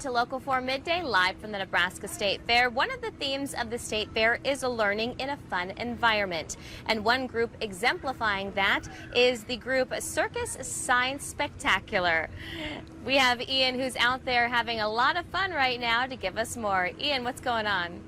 To Local 4 Midday, live from the Nebraska State Fair. One of the themes of the State Fair is learning in a fun environment. And one group exemplifying that is the group Circus Science Spectacular. We have Ian, who's out there having a lot of fun right now, to give us more. Ian, what's going on?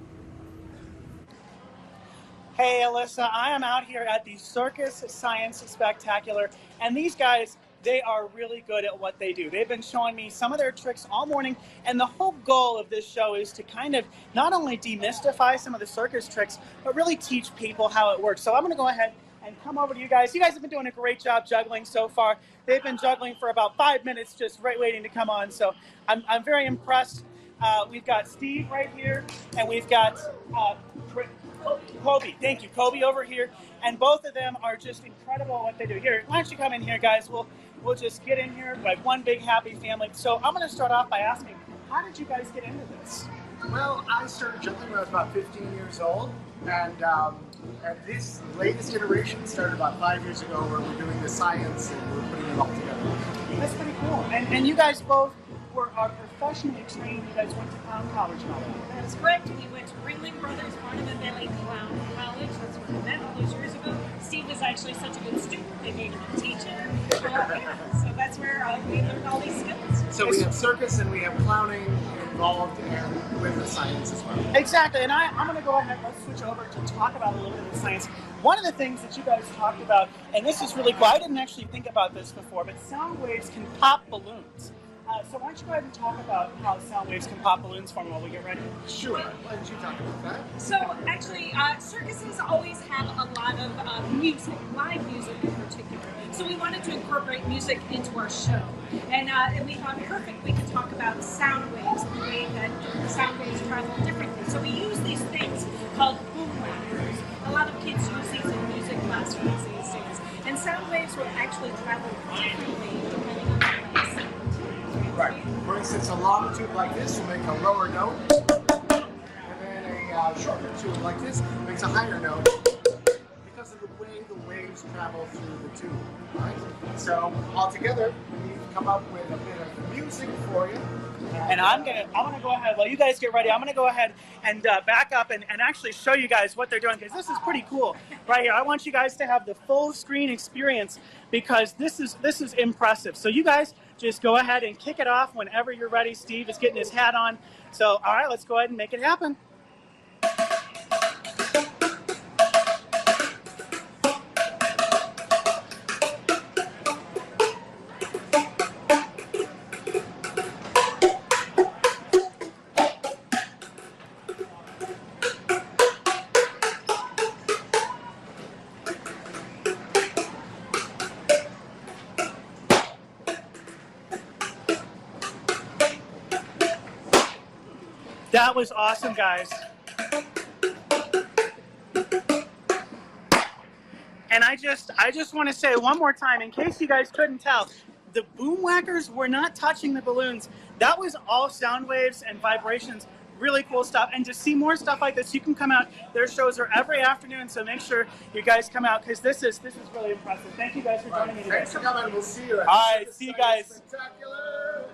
Hey, Alyssa, I am out here at the Circus Science Spectacular, and these guys, they are really good at what they do. They've been showing me some of their tricks all morning, and the whole goal of this show is to kind of not only demystify some of the circus tricks, but really teach people how it works. So I'm going to go ahead and come over to you guys. You guys have been doing a great job juggling so far. They've been juggling for about 5 minutes, just right waiting to come on, so I'm very impressed. We've got Steve right here, and we've got Kobe. Thank you, Kobe over here, and both of them are just incredible at what they do. Here, why don't you come in here, guys? We'll just get in here like one big happy family. So I'm going to start off by asking, how did you guys get into this? Well, I started juggling when I was about 15 years old, and this latest iteration started about 5 years ago, where we're doing the science and we're putting it all together. That's pretty cool. And you guys both are professionally trained. You guys went to clown college and all that. That is correct. We went to Ringling Brothers Barnum Bailey Clown College. That's where we met all those years ago. Steve was actually such a good student, they made him a teacher. So that's where we learned all these skills. So we have circus and we have clowning involved, and with the science as well. Exactly, and I'm going to go ahead, let's switch over to talk about a little bit of the science. One of the things that you guys talked about, and this is really cool, I didn't actually think about this before, but sound waves can pop balloons. So why don't you go ahead and talk about how sound waves can pop balloons for me while we get ready? Sure. Why don't you talk about that? So actually, circuses always have a lot of music, live music in particular. So we wanted to incorporate music into our show. And we thought, perfect, we could talk about sound waves, the way that sound waves travel differently. So we use these things called boom whackers. A lot of kids use these in music classrooms these days. And sound waves will actually travel differently depending on the place. Right. For instance, a long tube like this will make a lower note, and then a shorter tube like this makes a higher note because of the way the waves travel through the tube. Right? So altogether, we've come up with a bit of music for you. And I'm gonna go ahead, while you guys get ready, I'm gonna go ahead and back up and actually show you guys what they're doing, because this is pretty cool right here. I want you guys to have the full screen experience, because this is impressive. So you guys just go ahead and kick it off whenever you're ready. Steve is getting his hat on. So all right, let's go ahead and make it happen. That was awesome, guys. And I just want to say one more time, in case you guys couldn't tell, the boom whackers were not touching the balloons. That was all sound waves and vibrations. Really cool stuff. And to see more stuff like this, you can come out. Their shows are every afternoon, so make sure you guys come out, because this is really impressive. Thank you guys for joining me today. Thanks for coming. We'll see you. All right, see you guys. Spectacular.